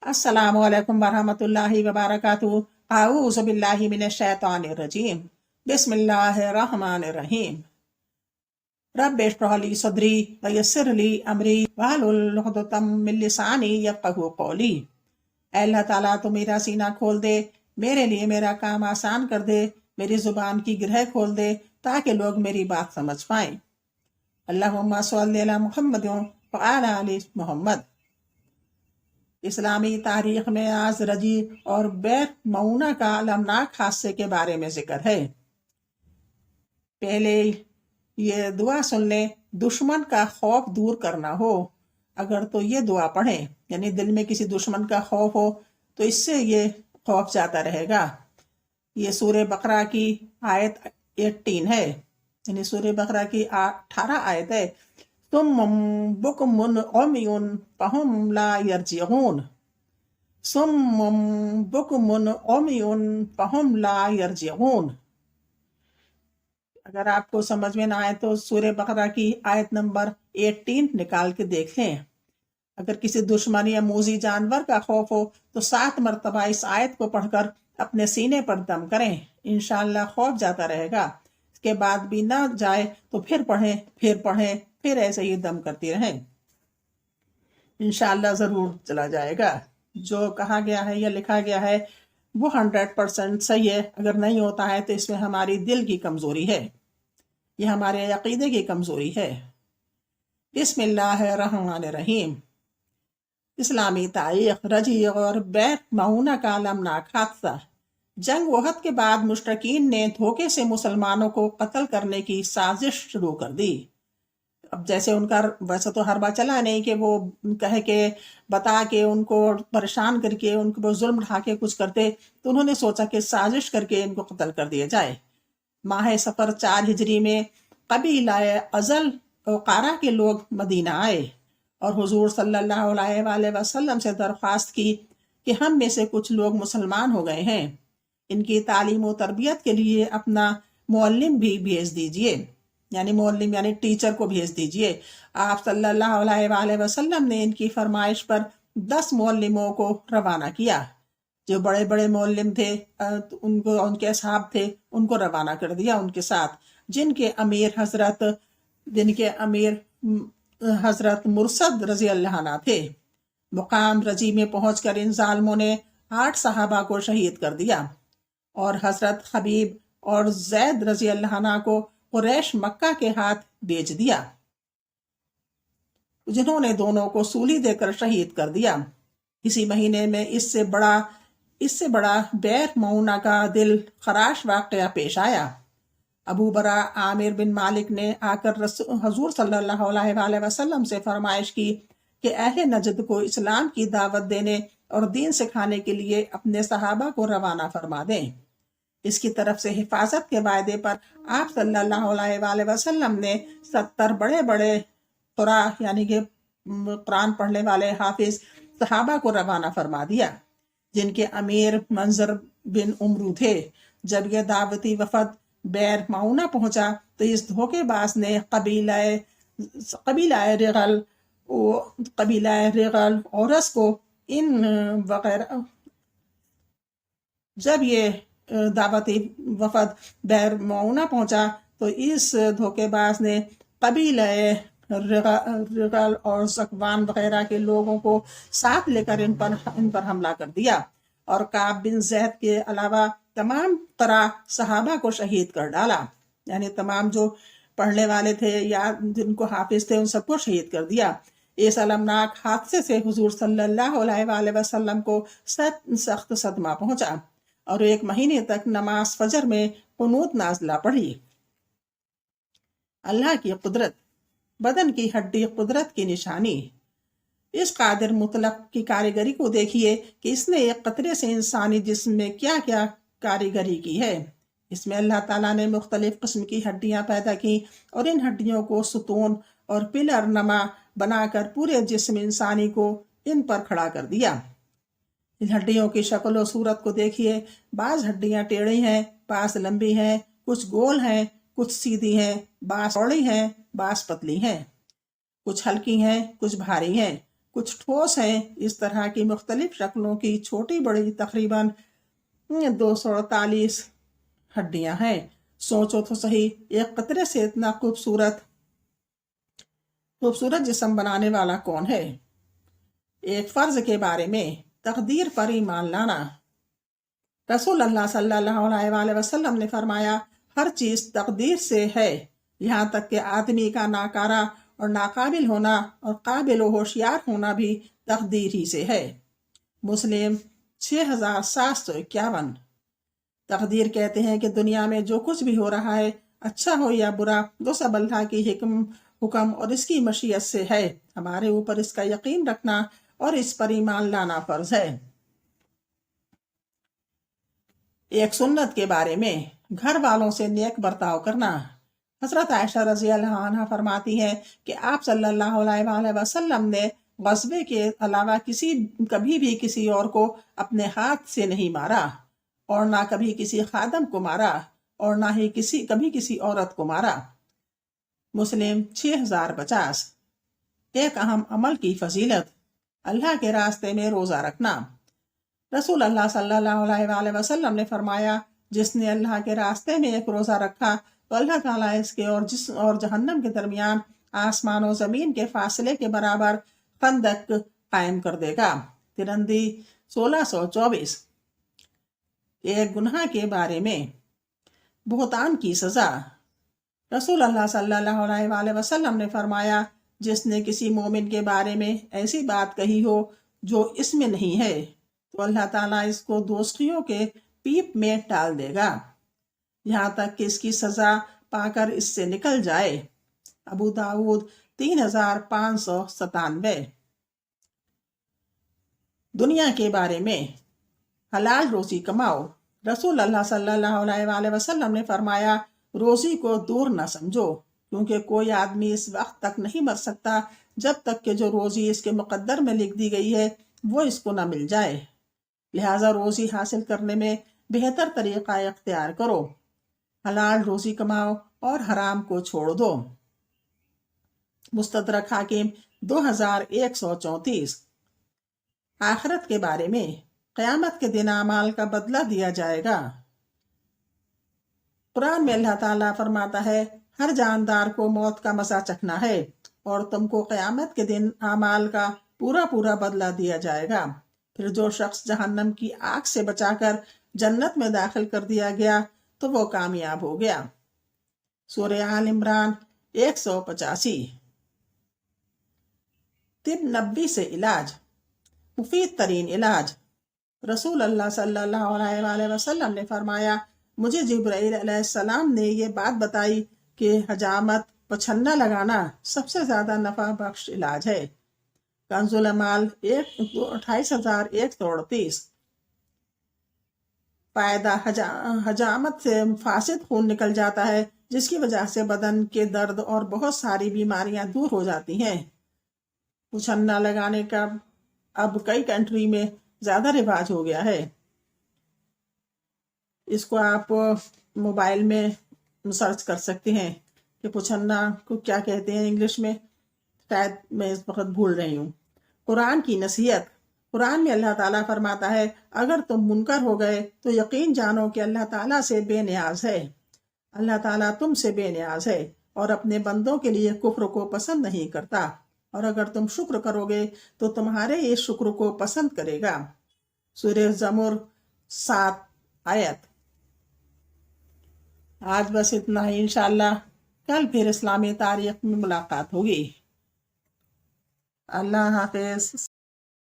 अस्सलामु अलैकुम वरहमतुल्लाहि वबरकातुहू। आऊज़ु बिल्लाहि मिनश शैतानिर रजीम। बिस्मिल्लाहिर रहमानिर रहीम। रब्बि इश्रह ली सदरी व यस्सिर ली अमरी वहलुल उक़दतम मिन लिसानी यफ़क़हू क़ौली। ऐ अल्लाह ताला तो मेरा सीना खोल दे, मेरे लिए मेरा काम आसान कर दे, मेरी जुबान की गिरह खोल दे ताकि लोग मेरी बात समझ पाएं। अल्लाहुम्मा सल्लि अला मुहम्मद व अला आलि मुहम्मद। इस्लामी तारीख में आज रजी और बैर मऊना का अलमनाक हादसे के बारे में जिक्र है। पहले ये दुआ सुन लें, दुश्मन का खौफ दूर करना हो अगर तो ये दुआ पढ़ें, यानी दिल में किसी दुश्मन का खौफ हो तो इससे ये खौफ जाता रहेगा। ये सूरह बकरा की आयत 18 है, यानी सूरह बकरा की 18 आयत है। सुम्मुम बुकमुन उम्युन फहुम ला यरजिऊन। सुम्मुम बुकमुन उम्युन फहुम ला यरजिऊन। अगर आपको समझ में ना आए तो सूरह बकरा की आयत नंबर 18 निकाल के देख लें। अगर किसी दुश्मन या मूजी जानवर का खौफ हो तो 7 मरतबा इस आयत को पढ़कर अपने सीने पर दम करें, इंशाअल्लाह खौफ जाता रहेगा। इसके बाद भी ना जाए तो फिर पढ़ें, फिर ऐसे ही दम करती रहें, इंशाअल्लाह ज़रूर चला जाएगा। जो कहा गया है या लिखा गया है वो 100% सही है। अगर नहीं होता है तो इसमें हमारी दिल की कमज़ोरी है, यह हमारे अक़ीदे की कमज़ोरी है। बिस्मिल्लाहिर्रहमानिर्रहीम। इस्लामी तारीख, रजी और बैर मऊना का अलमनाक हादसा। जंग ओहद के बाद मुश्रिकीन ने धोखे से मुसलमानों को कत्ल करने की साजिश शुरू कर दी। अब जैसे उनका वैसे तो हर बार चला नहीं कि वो कह के बता के उनको परेशान करके उनको वो जुल्म ढा के कुछ करते, तो उन्होंने सोचा कि साजिश करके इनको कत्ल कर दिया जाए। माह सफ़र 4 हिजरी में कबीला अज़ल क़ारा के लोग मदीना आए और हुजूर सल्लल्लाहु अलैहि वसल्लम से दरख्वास्त की कि हम में से कुछ लोग मुसलमान हो गए हैं, इनकी तालीम और तरबियत के लिए अपना मुअल्लिम भी भेज दीजिए, यानी मुअल्लिम यानी टीचर को भेज दीजिए। आप सल्लल्लाहु अलैहि वसल्लम ने इनकी फरमाइश पर 10 मुअल्लिमों को रवाना किया। जो बड़े बड़े मुअल्लिम थे उनको उनके असहाब थे उनको रवाना कर दिया उनके साथ, जिनके अमीर हजरत मुरसद रजी अल्लाह अन्हु थे। मुकाम रजी में पहुंचकर इन जालिमों ने 8 सहाबा को शहीद कर दिया और हजरत हबीब और जैद रजी अल्लाह अन्हु को कुरैश मक्का के हाथ बेच दिया, जिन्होंने दोनों को सूली देकर शहीद कर दिया। इसी महीने में इससे बड़ा बैर मऊना का दिल खराश वाक़या पेश आया। अबू बरा आमिर बिन मालिक ने आकर हजूर सल्लल्लाहु अलैहि वसल्लम से फरमाइश की कि अहले नजद को इस्लाम की दावत देने और दीन सिखाने के लिए अपने सहाबा को रवाना फरमा दें। इसकी तरफ से हिफाजत के वायदे पर आप सल्लल्लाहु अलैहि वसल्लम ने 70 बड़े बड़े कुरा यानी कि कुरान पढ़ने वाले हाफिज सहाबा को रवाना फरमा दिया, जिनके अमीर मंजर बिन उमरू थे। जब यह दावती वफद बैर मऊना पहुंचा तो इस धोखेबाज ने कबीला रिगल औरस को इन वगैरह जब ये दावती वफद बैर मऊना पहुंचा तो इस धोखेबाज ने कबीला रिगल और ज़कवान वगैरह के लोगों को साथ लेकर इन पर हमला कर दिया और काब बिन ज़ैद के अलावा तमाम तरह सहाबा को शहीद कर डाला, यानी तमाम जो पढ़ने वाले थे या जिनको हाफिज थे उन सबको शहीद कर दिया। इस अलमनाक हादसे से हुजूर सल्लल्लाहु अलैहि वसल्लम को सख्त सदमा पहुंचा और 1 महीने तक नमाज फजर में कुनूत नाज़िला पढ़ी। अल्लाह की कुदरत, बदन की हड्डी कुदरत की निशानी। इस कादिर मुतलक की कारीगरी को देखिए कि इसने एक कतरे से इंसानी जिस्म में क्या क्या कारीगरी की है। इसमें अल्लाह ताला ने मुख्तलिफ किस्म की हड्डियां पैदा की और इन हड्डियों को सुतून और पिलर नमा बनाकर पूरे जिस्म इंसानी को इन पर खड़ा कर दिया। इन हड्डियों की शक्ल और सूरत को देखिए। बाज हड्डियां टेढ़ी हैं, बाज लंबी हैं, कुछ गोल हैं, कुछ सीधी हैं, बाज चौड़ी हैं, बाज पतली हैं, कुछ हल्की हैं, कुछ भारी हैं, कुछ ठोस हैं। इस तरह की मुख्तलिफ शक्लों की छोटी बड़ी तकरीबन 248 हड्डियां हैं। सोचो तो सही, एक कतरे से इतना खूबसूरत जिस्म बनाने वाला कौन है। एक फर्ज के बारे में, तकदीर पर ईमान लाना। रसूल अल्लाह सल्लल्लाहु अलैहि वसल्लम ने फरमाया, हर चीज तकदीर से है, यहाँ तक कि आदमी का नाकारा और नाकाबिल होना और काबिल होशियार होना भी तकदीर ही से है। मुस्लिम 6751। तकदीर कहते हैं कि दुनिया में जो कुछ भी हो रहा है, अच्छा हो या बुरा, वो सब अल्लाह की हुक्म और इसकी मशीयत से है। हमारे ऊपर इसका यकीन रखना और इस पर ईमान लाना फर्ज है। एक सुन्नत के बारे में, घर वालों से नेक बर्ताव करना। हजरत आयशा रजी अल्लाह अन्हा फरमाती है कि आप सल्लल्लाहु अलैहि वसल्लम ने गस्बे के अलावा कभी भी किसी और को अपने हाथ से नहीं मारा, और ना कभी किसी खादम को मारा, और ना ही कभी किसी औरत को मारा। मुस्लिम 6050। एक अहम अमल की फजीलत, अल्लाह के रास्ते में रोजा रखना। रसूल अल्लाह सल्लल्लाहु अलैहि वसल्लम ने फरमाया, जिसने अल्लाह के रास्ते में एक रोजा रखा तो अल्लाह ताला इसके और जहन्नम के दरमियान आसमान और जमीन के फासले के बराबर खंदक कायम कर देगा। तिरंदी 1624। एक गुनाह के बारे में, बुहतान की सजा। रसूल अल्लाह सल्लल्लाहु अलैहि वसल्लम ने फरमाया, जिसने किसी मोमिन के बारे में ऐसी बात कही हो जो इसमें नहीं है, तो अल्लाह ताला इसको दोस्तियों के पीप में डाल देगा, यहाँ तक कि इसकी सजा पाकर इससे निकल जाए। अबू दाऊद 3597। दुनिया के बारे में, हलाल रोजी कमाओ। रसूल अल्लाह सल्लल्लाहु अलैहि वसल्लम ने फरमाया, रोजी को दूर न समझो, क्योंकि कोई आदमी इस वक्त तक नहीं मर सकता जब तक कि जो रोजी इसके मुकद्दर में लिख दी गई है वो इसको न मिल जाए। लिहाजा रोजी हासिल करने में बेहतर तरीका इख्तियार करो। हलाल रोजी कमाओ और हराम को छोड़ दो। मुस्तदरक हाकिम 2134। आखिरत के बारे में, क़यामत के दिन अमाल का बदला दिया जाएगा। कुरान में अल्लाह ताला फरमाता है, हर जानदार को मौत का मजा चखना है और तुमको क़यामत के दिन अमाल का पूरा पूरा बदला दिया जाएगा। फिर जो शख्स जहन्नम की आग से बचाकर जन्नत में दाखिल कर दिया गया तो वो कामयाब हो गया। सूरह आल इमरान 185। तिब नब्बी से इलाज, मुफीद तरीन इलाज। रसूल अल्लाह सल्लल्लाहु अलैहि वसल्लम ने फरमाया, मुझे जिब्राइल अलैहिस्सलाम ने ये बात बताई कि हजामत पछन्ना लगाना सबसे ज्यादा नफा बख्श इलाज है। कंजुल अमाल 28138। पायदा हजामत से फासिद खून निकल जाता है, जिसकी वजह से बदन के दर्द और बहुत सारी बीमारियां दूर हो जाती हैं। पुछन्ना लगाने का अब कई कंट्री में ज्यादा रिवाज हो गया है। इसको आप मोबाइल में सर्च कर सकते हैं कि पुछन्ना को क्या कहते हैं इंग्लिश में, शायद मैं इस वक्त भूल रही हूँ। कुरान की नसीहत। कुरान में अल्लाह ताला फरमाता है, अगर तुम मुनकर हो गए तो यकीन जानो कि अल्लाह ताला से बेनियाज है। अल्लाह ताला तुमसे बेनियाज है और अपने बंदों के लिए कुफ्र को पसंद नहीं करता, और अगर तुम शुक्र करोगे तो तुम्हारे इस शुक्र को पसंद करेगा। सूरह ज़मुर 7 आयत। आज बस इतना ही। इंशाअल्लाह कल फिर इस्लामी तारीख में मुलाकात होगी। अल्लाह हाफिज।